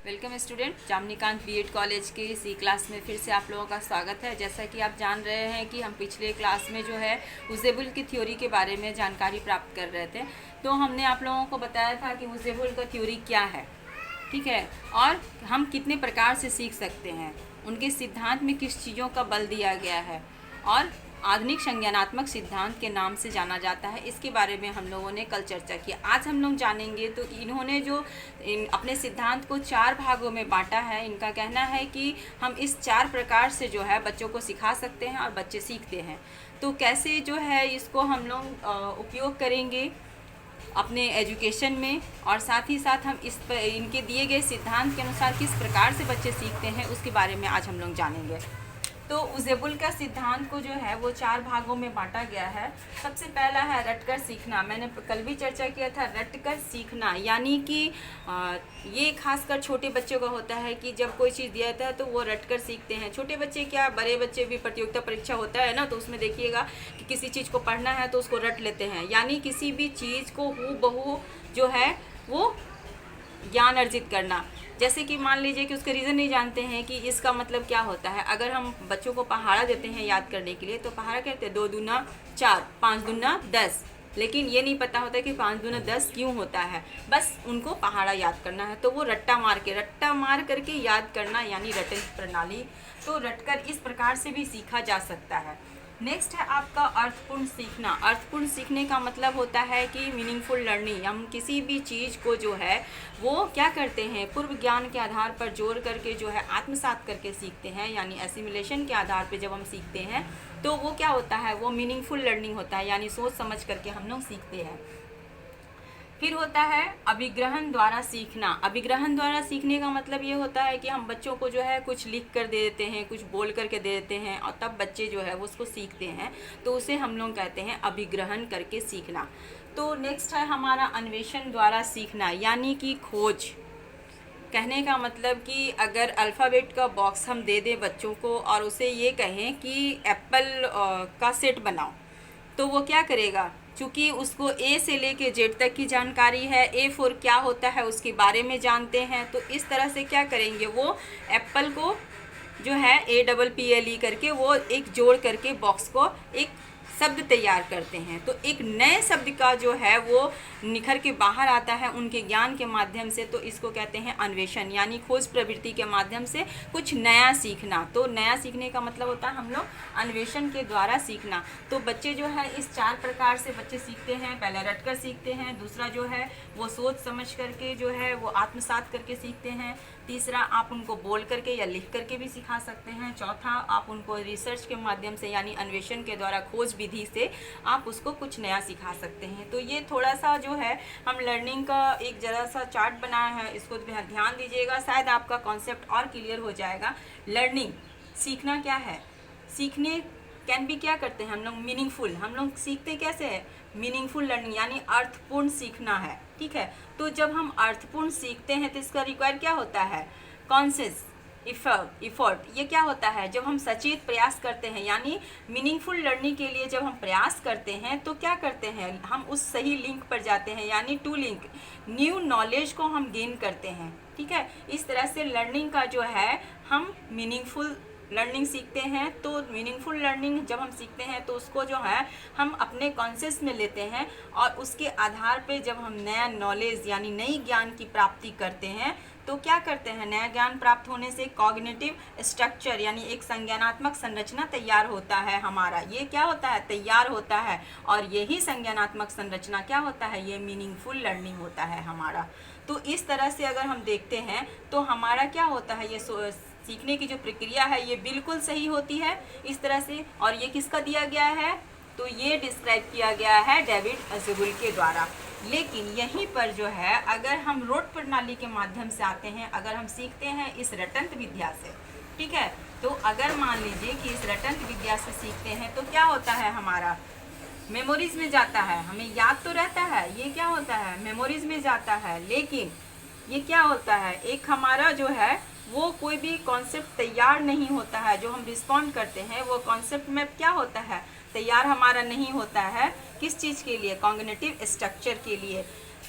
Welcome student, जामनीकांत BEd college के सी class में फिर से आप लोगों का स्वागत है। जैसा कि आप जान रहे हैं कि हम पिछले क्लास में जो है यूजेबल की थ्योरी के बारे में जानकारी प्राप्त कर रहे थे। तो हमने आप लोगों को बताया था कि यूजेबल का थ्योरी क्या है, ठीक है, और हम कितने प्रकार से सीख सकते हैं, उनके सिद्धांत में किस चीज़ों का बल दिया गया है और आधुनिक संज्ञानात्मक सिद्धांत के नाम से जाना जाता है। इसके बारे में हम लोगों ने कल चर्चा की। आज हम लोग जानेंगे तो इन्होंने जो अपने सिद्धांत को 4 भागों में बांटा है। इनका कहना है कि हम इस 4 प्रकार से जो है बच्चों को सिखा सकते हैं और बच्चे सीखते हैं। तो कैसे जो है इसको हम लोग उपयोग करेंगे अपने एजुकेशन में, और साथ ही साथ हम इनके दिए गए सिद्धांत के अनुसार किस प्रकार से बच्चे सीखते हैं उसके बारे में आज हम लोग जानेंगे। तो यूजेबल का सिद्धांत को जो है वो 4 भागों में बांटा गया है। सबसे पहला है रटकर सीखना। मैंने कल भी चर्चा किया था, रटकर सीखना यानी कि ये खासकर छोटे बच्चों का होता है कि जब कोई चीज़ दिया जाता है तो वो रटकर सीखते हैं। छोटे बच्चे क्या, बड़े बच्चे भी प्रतियोगिता परीक्षा होता है ना, तो उसमें देखिएगा कि किसी चीज़ को पढ़ना है तो उसको रट लेते हैं, यानी किसी भी चीज़ को हूबहू जो है वो ज्ञान अर्जित करना। जैसे कि मान लीजिए कि उसके रीज़न नहीं जानते हैं कि इसका मतलब क्या होता है। अगर हम बच्चों को पहाड़ा देते हैं याद करने के लिए, तो पहाड़ा कहते हैं 2 दूना 4, 5 दूना 10, लेकिन ये नहीं पता होता कि 5 दूना 10 क्यों होता है। बस उनको पहाड़ा याद करना है, तो वो रट्टा मार करके याद करना, यानी रटन प्रणाली। तो रटकर इस प्रकार से भी सीखा जा सकता है। नेक्स्ट है आपका अर्थपूर्ण सीखना। अर्थपूर्ण सीखने का मतलब होता है कि मीनिंगफुल लर्निंग। हम किसी भी चीज़ को जो है वो क्या करते हैं, पूर्व ज्ञान के आधार पर जोड़ करके जो है आत्मसात करके सीखते हैं, यानी एसिमिलेशन के आधार पर जब हम सीखते हैं तो वो क्या होता है, वो मीनिंगफुल लर्निंग होता है, यानी सोच समझ करके हम लोग सीखते हैं। फिर होता है अभिग्रहण द्वारा सीखना। अभिग्रहण द्वारा सीखने का मतलब ये होता है कि हम बच्चों को जो है कुछ लिख कर दे देते हैं, कुछ बोल करके दे देते हैं, और तब बच्चे जो है वो उसको सीखते हैं, तो उसे हम लोग कहते हैं अभिग्रहण करके सीखना। तो नेक्स्ट है हमारा अन्वेषण द्वारा सीखना, यानी कि खोज। कहने का मतलब कि अगर अल्फ़ाबेट का बॉक्स हम दे दें बच्चों को और उसे ये कहें कि एप्पल का सेट बनाओ, तो वो क्या करेगा, चूँकि उसको ए से लेके जेड तक की जानकारी है, A4 क्या होता है उसके बारे में जानते हैं, तो इस तरह से क्या करेंगे, वो एप्पल को जो है APPLE करके वो एक जोड़ करके बॉक्स को एक शब्द तैयार करते हैं। तो एक नए शब्द का जो है वो निखर के बाहर आता है उनके ज्ञान के माध्यम से, तो इसको कहते हैं अन्वेषण, यानी खोज प्रवृत्ति के माध्यम से कुछ नया सीखना। तो नया सीखने का मतलब होता है हम लोग अन्वेषण के द्वारा सीखना। तो बच्चे जो है इस 4 प्रकार से बच्चे सीखते हैं। पहले रटकर सीखते हैं, दूसरा जो है वो सोच समझ करके जो है वो आत्मसात करके सीखते हैं, तीसरा आप उनको बोल करके या लिख करके भी सिखा सकते हैं, चौथा आप उनको रिसर्च के माध्यम से यानी अन्वेषण के द्वारा खोज विधि से आप उसको कुछ नया सिखा सकते हैं। तो ये थोड़ा सा जो है हम लर्निंग का एक ज़रा सा चार्ट बनाया है, इसको ध्यान दीजिएगा, शायद आपका कॉन्सेप्ट और क्लियर हो जाएगा। लर्निंग सीखना क्या है, सीखने कैन भी क्या करते हैं हम लोग, मीनिंगफुल। हम लोग सीखते कैसे है, मीनिंगफुल लर्निंग, यानी अर्थपूर्ण सीखना है, ठीक है। तो जब हम अर्थपूर्ण सीखते हैं तो इसका रिक्वायर क्या होता है, कॉन्शियस इफर्ट। ये क्या होता है, जब हम सचेत प्रयास करते हैं, यानी मीनिंगफुल लर्निंग के लिए जब हम प्रयास करते हैं तो क्या करते हैं, हम उस सही लिंक पर जाते हैं, यानी टू लिंक, न्यू नॉलेज को हम गेन करते हैं, ठीक है। इस तरह से लर्निंग का जो है हम मीनिंगफुल लर्निंग सीखते हैं। तो मीनिंगफुल लर्निंग जब हम सीखते हैं तो उसको जो है हम अपने कॉन्शियस में लेते हैं, और उसके आधार पे जब हम नया नॉलेज यानी नई ज्ञान की प्राप्ति करते हैं तो क्या करते हैं, नया ज्ञान प्राप्त होने से कॉग्निटिव स्ट्रक्चर यानी एक संज्ञानात्मक संरचना तैयार होता है हमारा। ये क्या होता है, तैयार होता है, और यही संज्ञानात्मक संरचना क्या होता है, ये मीनिंगफुल लर्निंग होता है हमारा। तो इस तरह से अगर हम देखते हैं तो हमारा क्या होता है, ये सीखने की जो प्रक्रिया है ये बिल्कुल सही होती है इस तरह से। और ये किसका दिया गया है, तो ये डिस्क्राइब किया गया है डेविड यूजेबल के द्वारा। लेकिन यहीं पर जो है अगर हम रोट प्रणाली के माध्यम से आते हैं, अगर हम सीखते हैं इस रटंत विद्या से, ठीक है, तो अगर मान लीजिए कि इस रटंत विद्या से सीखते हैं तो क्या होता है, हमारा मेमोरीज में जाता है, हमें याद तो रहता है, ये क्या होता है, मेमोरीज में जाता है। लेकिन ये क्या होता है, एक हमारा जो है वो कोई भी कॉन्सेप्ट तैयार नहीं होता है, जो हम रिस्पॉन्ड करते हैं वो कॉन्सेप्ट में क्या होता है, तैयार हमारा नहीं होता है। किस चीज़ के लिए, कॉग्निटिव स्ट्रक्चर के लिए।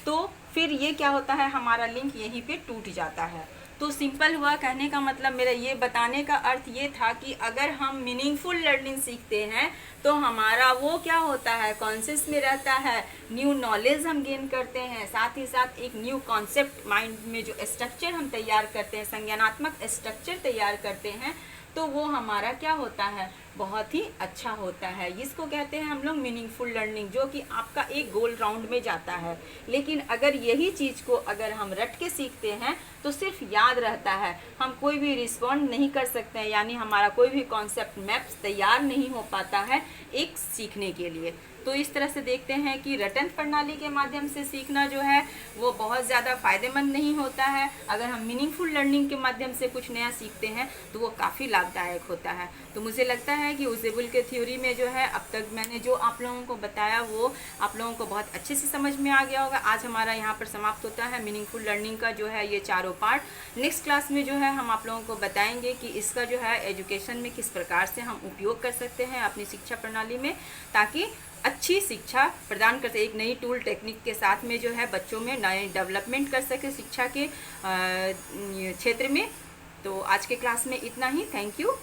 तो फिर ये क्या होता है, हमारा लिंक यहीं पे टूट जाता है। तो सिंपल हुआ, कहने का मतलब मेरा ये बताने का अर्थ ये था कि अगर हम मीनिंगफुल लर्निंग सीखते हैं तो हमारा वो क्या होता है, कॉन्शियस में रहता है, न्यू नॉलेज हम गेन करते हैं, साथ ही साथ एक न्यू कॉन्सेप्ट माइंड में जो स्ट्रक्चर हम तैयार करते हैं, संज्ञानात्मक स्ट्रक्चर तैयार करते हैं, तो वो हमारा क्या होता है, बहुत ही अच्छा होता है। इसको कहते हैं हम लोग मीनिंगफुल लर्निंग, जो कि आपका एक गोल राउंड में जाता है। लेकिन अगर यही चीज़ को अगर हम रट के सीखते हैं तो सिर्फ याद रहता है, हम कोई भी रिस्पॉन्ड नहीं कर सकते हैं, यानी हमारा कोई भी कॉन्सेप्ट मैप्स तैयार नहीं हो पाता है एक सीखने के लिए। तो इस तरह से देखते हैं कि रटन प्रणाली के माध्यम से सीखना जो है वो बहुत ज़्यादा फ़ायदेमंद नहीं होता है। अगर हम मीनिंगफुल लर्निंग के माध्यम से कुछ नया सीखते हैं तो वो काफ़ी लाभदायक होता है। तो मुझे लगता है कि यूजेबल के थ्योरी में जो है अब तक मैंने जो आप लोगों को बताया वो आप लोगों को बहुत अच्छे से समझ में आ गया होगा। आज हमारा यहाँ पर समाप्त होता है मीनिंगफुल लर्निंग का जो है ये चारों पार्ट। नेक्स्ट क्लास में जो है हम आप लोगों को बताएंगे कि इसका जो है एजुकेशन में किस प्रकार से हम उपयोग कर सकते हैं अपनी शिक्षा प्रणाली में, ताकि अच्छी शिक्षा प्रदान कर सके, एक नई टूल टेक्निक के साथ में जो है बच्चों में नए डेवलपमेंट कर सके शिक्षा के क्षेत्र में। तो आज के क्लास में इतना ही। Thank you.